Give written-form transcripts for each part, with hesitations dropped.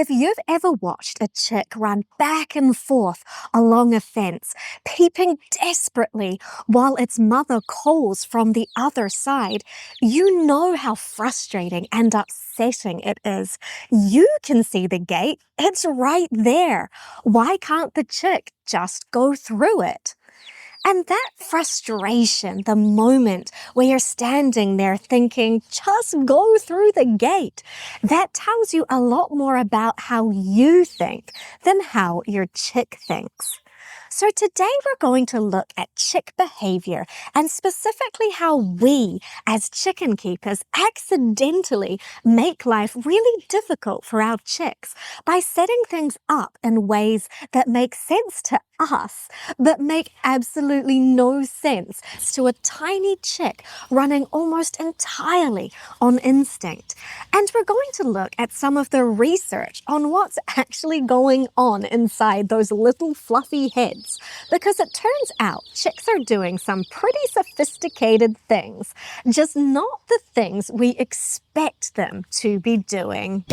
If you've ever watched a chick run back and forth along a fence, peeping desperately while its mother calls from the other side, you know how frustrating and upsetting it is. You can see the gate. It's right there. Why can't the chick just go through it? And that frustration, the moment where you're standing there thinking, just go through the gate, that tells you a lot more about how you think than how your chick thinks. So today we're going to look at chick behavior and specifically how we, as chicken keepers, accidentally make life really difficult for our chicks by setting things up in ways that make sense to us, but make absolutely no sense to a tiny chick running almost entirely on instinct. And we're going to look at some of the research on what's actually going on inside those little fluffy heads, because it turns out chicks are doing some pretty sophisticated things, just not the things we expect them to be doing.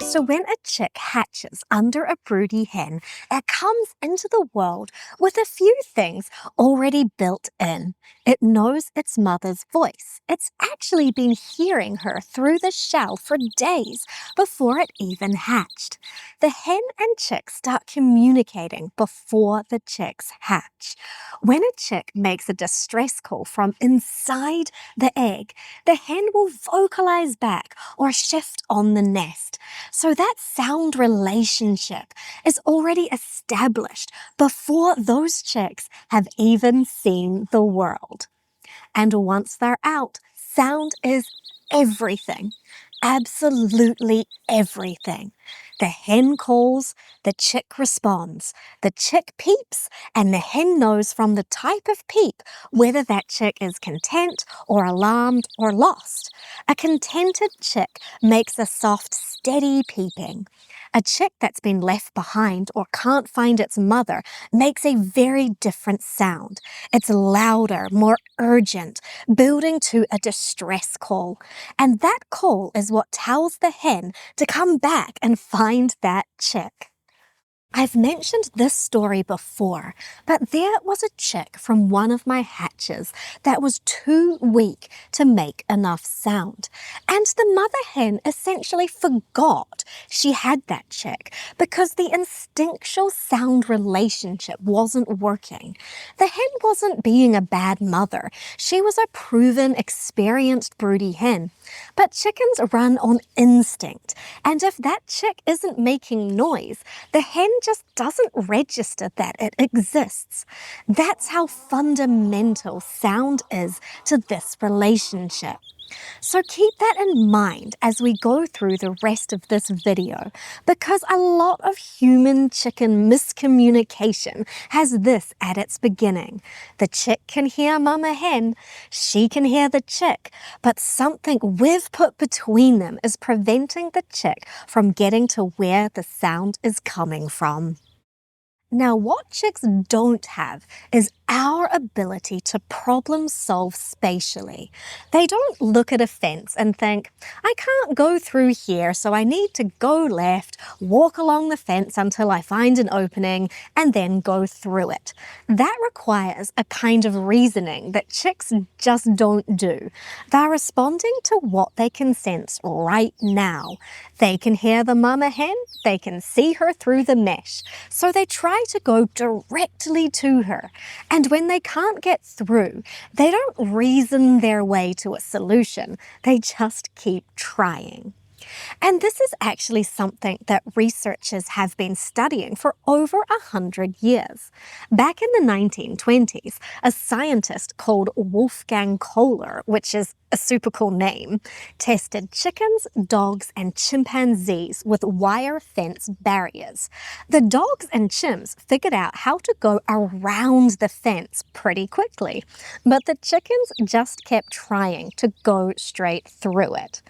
So when a chick hatches under a broody hen, it comes into the world with a few things already built in. It knows its mother's voice. It's actually been hearing her through the shell for days before it even hatched. The hen and chick start communicating before the chicks hatch. When a chick makes a distress call from inside the egg, the hen will vocalize back or shift on the nest. So that sound relationship is already established before those chicks have even seen the world. And once they're out, sound is everything. Absolutely everything. The hen calls, the chick responds. The chick peeps, and the hen knows from the type of peep whether that chick is content or alarmed or lost. A contented chick makes a soft, steady peeping. A chick that's been left behind or can't find its mother makes a very different sound. It's louder, more urgent, building to a distress call. And that call is what tells the hen to come back and find that chick. I've mentioned this story before, but there was a chick from one of my hatches that was too weak to make enough sound. And the mother hen essentially forgot she had that chick because the instinctual sound relationship wasn't working. The hen wasn't being a bad mother. She was a proven, experienced broody hen. But chickens run on instinct, and if that chick isn't making noise, the hen just doesn't register that it exists. That's how fundamental sound is to this relationship. So keep that in mind as we go through the rest of this video, because a lot of human-chicken miscommunication has this at its beginning. The chick can hear mama hen, she can hear the chick, but something we've put between them is preventing the chick from getting to where the sound is coming from. Now, what chicks don't have is our ability to problem solve spatially. They don't look at a fence and think, I can't go through here, so I need to go left, walk along the fence until I find an opening, and then go through it. That requires a kind of reasoning that chicks just don't do. They're responding to what they can sense right now. They can hear the mama hen, they can see her through the mesh, so they try to go directly to her. And when they can't get through, they don't reason their way to a solution. They just keep trying. And this is actually something that researchers have been studying for over 100 years. Back in the 1920s, a scientist called Wolfgang Köhler, which is a super cool name, tested chickens, dogs, and chimpanzees with wire fence barriers. The dogs and chimps figured out how to go around the fence pretty quickly, but the chickens just kept trying to go straight through it.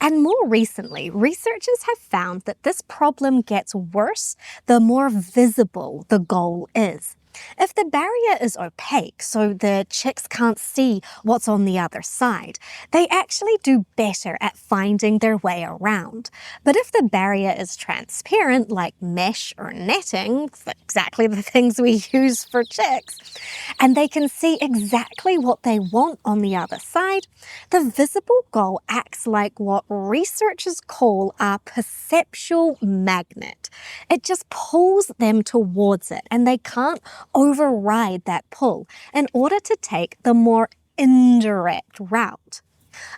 And more recently, researchers have found that this problem gets worse the more visible the goal is. If the barrier is opaque, so the chicks can't see what's on the other side, they actually do better at finding their way around. But if the barrier is transparent, like mesh or netting, exactly the things we use for chicks, and they can see exactly what they want on the other side, the visible goal acts like what researchers call a perceptual magnet. It just pulls them towards it, and they can't override that pull in order to take the more indirect route.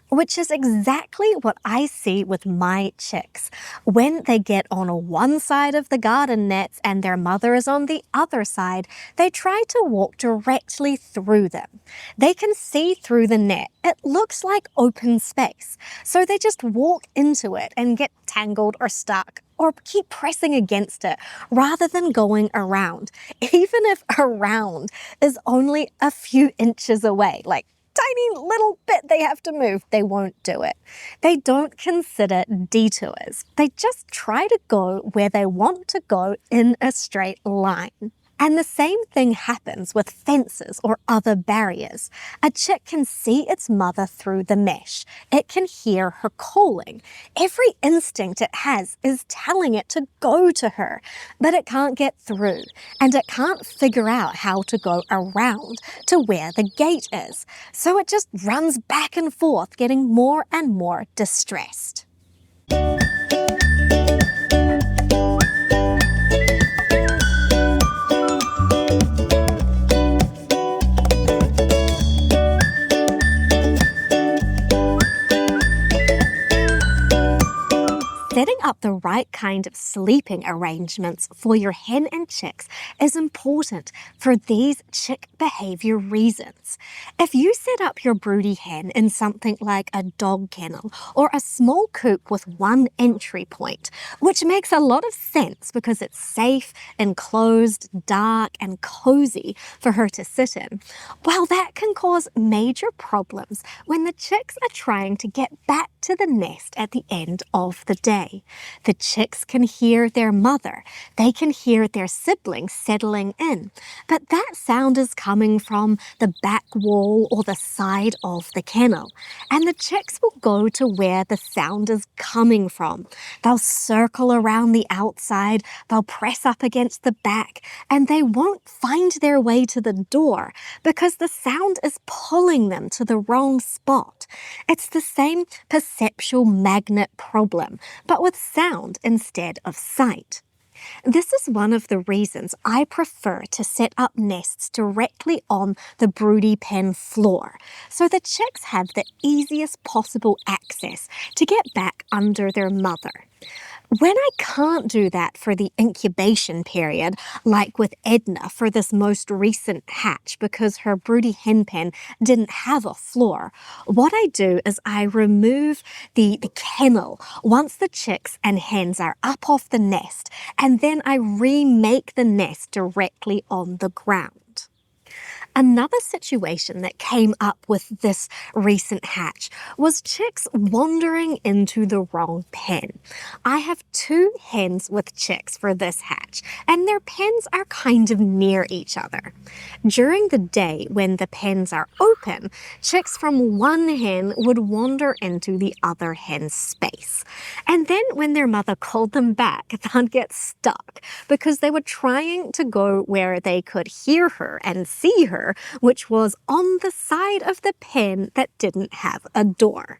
Which is exactly what I see with my chicks. When they get on one side of the garden nets and their mother is on the other side, they try to walk directly through them. They can see through the net. It looks like open space. So they just walk into it and get tangled or stuck, or keep pressing against it rather than going around, even if around is only a few inches away, like tiny little bit they have to move, they won't do it. They don't consider detours. They just try to go where they want to go in a straight line. And the same thing happens with fences or other barriers. A chick can see its mother through the mesh. It can hear her calling. Every instinct it has is telling it to go to her, but it can't get through, and it can't figure out how to go around to where the gate is. So it just runs back and forth, getting more and more distressed. Setting up the right kind of sleeping arrangements for your hen and chicks is important for these chick behavior reasons. If you set up your broody hen in something like a dog kennel or a small coop with one entry point, which makes a lot of sense because it's safe, enclosed, dark, and cozy for her to sit in, well, that can cause major problems when the chicks are trying to get back to the nest at the end of the day. The chicks can hear their mother. They can hear their siblings settling in. But that sound is coming from the back wall or the side of the kennel. And the chicks will go to where the sound is coming from. They'll circle around the outside, they'll press up against the back, and they won't find their way to the door because the sound is pulling them to the wrong spot. It's the same perceptual magnet problem, but with sound instead of sight. This is one of the reasons I prefer to set up nests directly on the broody pen floor, so the chicks have the easiest possible access to get back under their mother. When I can't do that for the incubation period, like with Edna for this most recent hatch because her broody hen pen didn't have a floor, what I do is I remove the kennel once the chicks and hens are up off the nest, and then I remake the nest directly on the ground. Another situation that came up with this recent hatch was chicks wandering into the wrong pen. I have 2 hens with chicks for this hatch, and their pens are kind of near each other. During the day, when the pens are open, chicks from one hen would wander into the other hen's space. And then when their mother called them back, they'd get stuck because they were trying to go where they could hear her and see her, which was on the side of the pen that didn't have a door.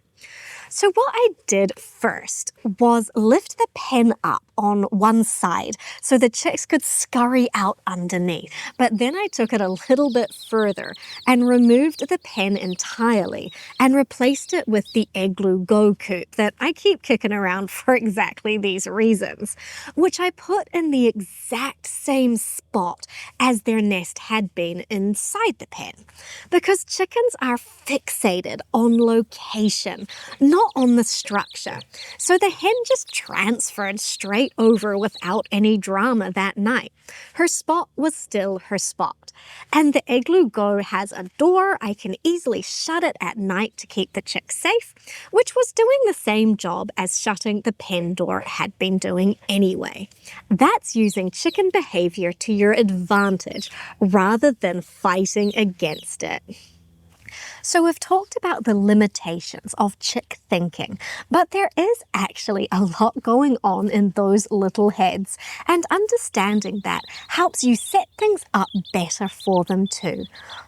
So what I did first was lift the pen up on one side so the chicks could scurry out underneath. But then I took it a little bit further and removed the pen entirely and replaced it with the igloo go coop that I keep kicking around for exactly these reasons, which I put in the exact same spot as their nest had been inside the pen. Because chickens are fixated on location, not on the structure. So the hen just transferred straight over without any drama that night. Her spot was still her spot. And the igloo go has a door. I can easily shut it at night to keep the chicks safe, which was doing the same job as shutting the pen door had been doing anyway. That's using chicken behavior to your advantage rather than fighting against it. So we've talked about the limitations of chick thinking, but there is actually a lot going on in those little heads, and understanding that helps you set things up better for them too.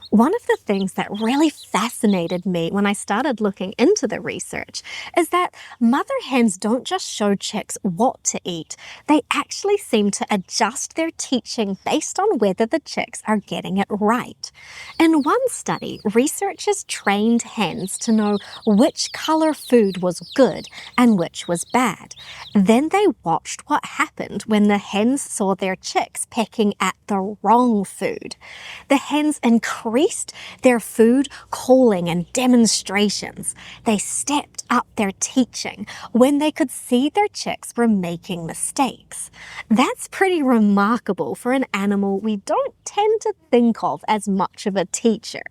One of the things that really fascinated me when I started looking into the research is that mother hens don't just show chicks what to eat. They actually seem to adjust their teaching based on whether the chicks are getting it right. In one study, researchers trained hens to know which color food was good and which was bad. Then they watched what happened when the hens saw their chicks pecking at the wrong food. The hens increased their food calling and demonstrations. They stepped up their teaching when they could see their chicks were making mistakes. That's pretty remarkable for an animal we don't tend to think of as much of a teacher.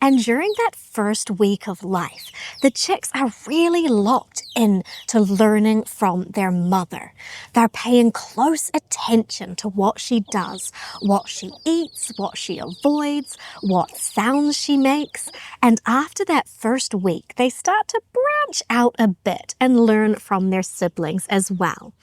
And during that first week of life, the chicks are really locked in to learning from their mother. They're paying close attention to what she does, what she eats, what she avoids, what sounds she makes. And after that first week, they start to branch out a bit and learn from their siblings as well.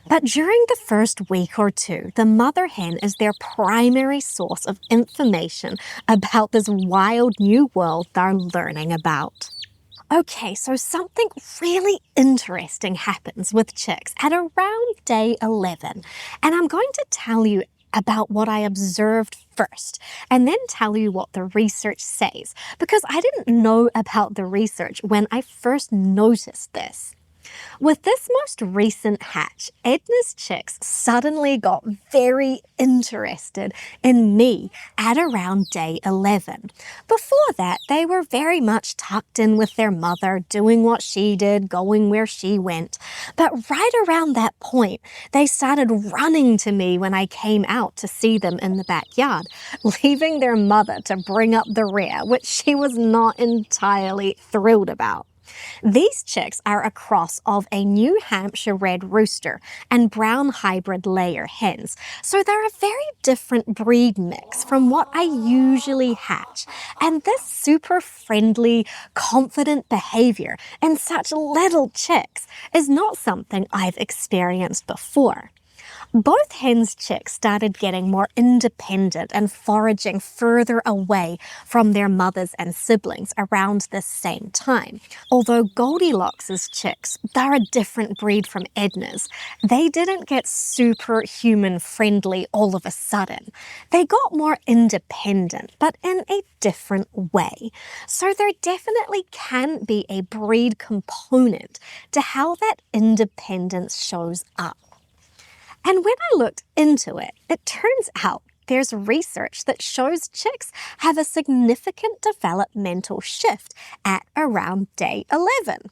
But during the first week or two, the mother hen is their primary source of information about this wild new world they're learning about. Okay, so something really interesting happens with chicks at around day 11, and I'm going to tell you about what I observed first, and then tell you what the research says, because I didn't know about the research when I first noticed this. With this most recent hatch, Edna's chicks suddenly got very interested in me at around day 11. Before that, they were very much tucked in with their mother, doing what she did, going where she went. But right around that point, they started running to me when I came out to see them in the backyard, leaving their mother to bring up the rear, which she was not entirely thrilled about. These chicks are a cross of a New Hampshire red rooster and brown hybrid layer hens, so they're a very different breed mix from what I usually hatch, and this super friendly, confident behavior in such little chicks is not something I've experienced before. Both hens' chicks started getting more independent and foraging further away from their mothers and siblings around this same time. Although Goldilocks' chicks, they're a different breed from Edna's. They didn't get super human friendly all of a sudden. They got more independent, but in a different way. So there definitely can be a breed component to how that independence shows up. And when I looked into it, it turns out there's research that shows chicks have a significant developmental shift at around day 11.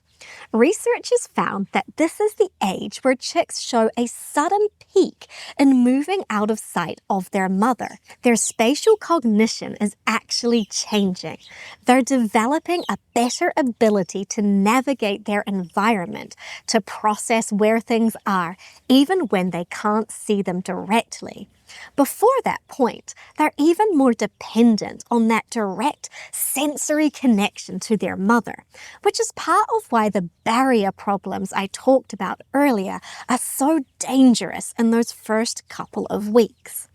Researchers found that this is the age where chicks show a sudden peak in moving out of sight of their mother. Their spatial cognition is actually changing. They're developing a better ability to navigate their environment, to process where things are, even when they can't see them directly. Before that point, they're even more dependent on that direct sensory connection to their mother, which is part of why the barrier problems I talked about earlier are so dangerous in those first couple of weeks.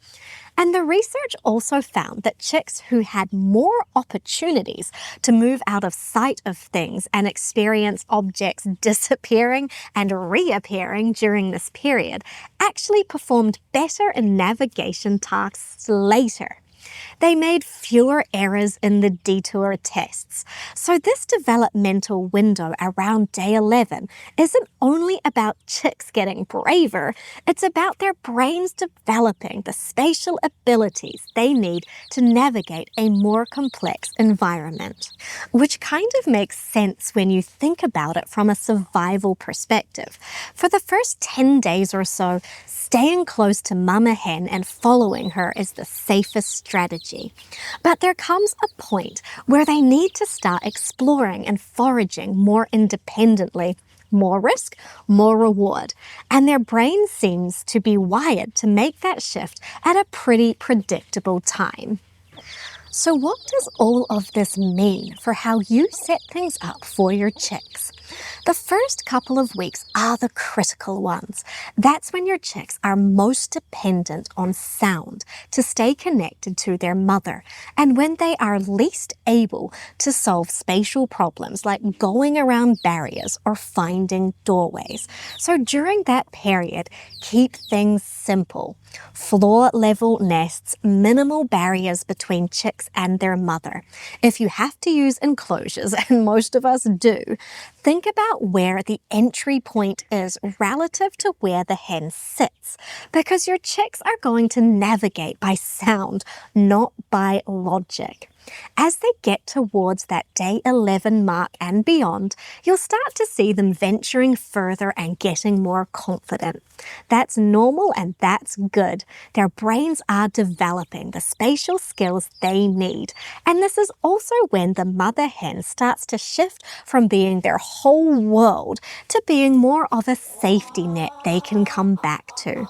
And the research also found that chicks who had more opportunities to move out of sight of things and experience objects disappearing and reappearing during this period actually performed better in navigation tasks later. They made fewer errors in the detour tests. So this developmental window around day 11 isn't only about chicks getting braver, it's about their brains developing the spatial abilities they need to navigate a more complex environment. Which kind of makes sense when you think about it from a survival perspective. For the first 10 days or so, staying close to Mama Hen and following her is the safest strategy. But there comes a point where they need to start exploring and foraging more independently. More risk, more reward. And their brain seems to be wired to make that shift at a pretty predictable time. So what does all of this mean for how you set things up for your chicks? The first couple of weeks are the critical ones. That's when your chicks are most dependent on sound to stay connected to their mother, and when they are least able to solve spatial problems like going around barriers or finding doorways. So during that period, keep things simple. Floor-level nests, minimal barriers between chicks and their mother. If you have to use enclosures, and most of us do, think about where the entry point is relative to where the hen sits, because your chicks are going to navigate by sound, not by logic. As they get towards that day 11 mark and beyond, you'll start to see them venturing further and getting more confident. That's normal and that's good. Their brains are developing the spatial skills they need. And this is also when the mother hen starts to shift from being their whole world to being more of a safety net they can come back to.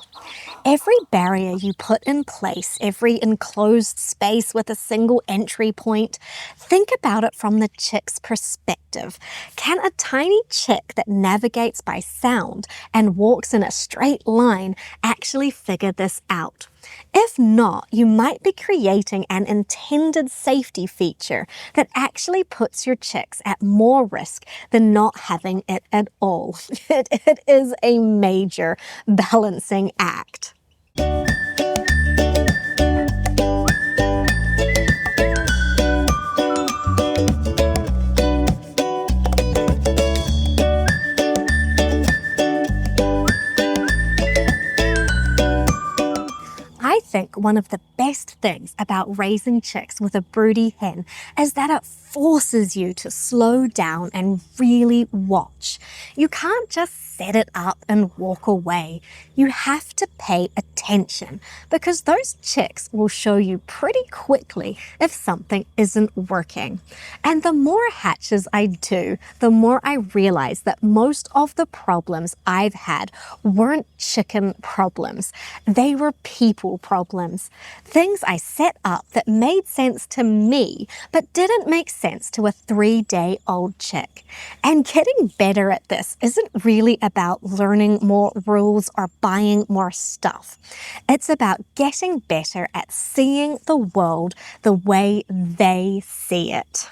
Every barrier you put in place, every enclosed space with a single entry point, think about it from the chick's perspective. Can a tiny chick that navigates by sound and walks in a straight line actually figure this out? If not, you might be creating an intended safety feature that actually puts your chicks at more risk than not having it at all. It is a major balancing act. I think one of the best things about raising chicks with a broody hen is that it forces you to slow down and really watch. You can't just set it up and walk away. You have to pay attention because those chicks will show you pretty quickly if something isn't working. And the more hatches I do, the more I realize that most of the problems I've had weren't chicken problems. They were people problems. Things I set up that made sense to me, but didn't make sense to a 3-day-old chick. And getting better at this isn't really about learning more rules or buying more stuff. It's about getting better at seeing the world the way they see it.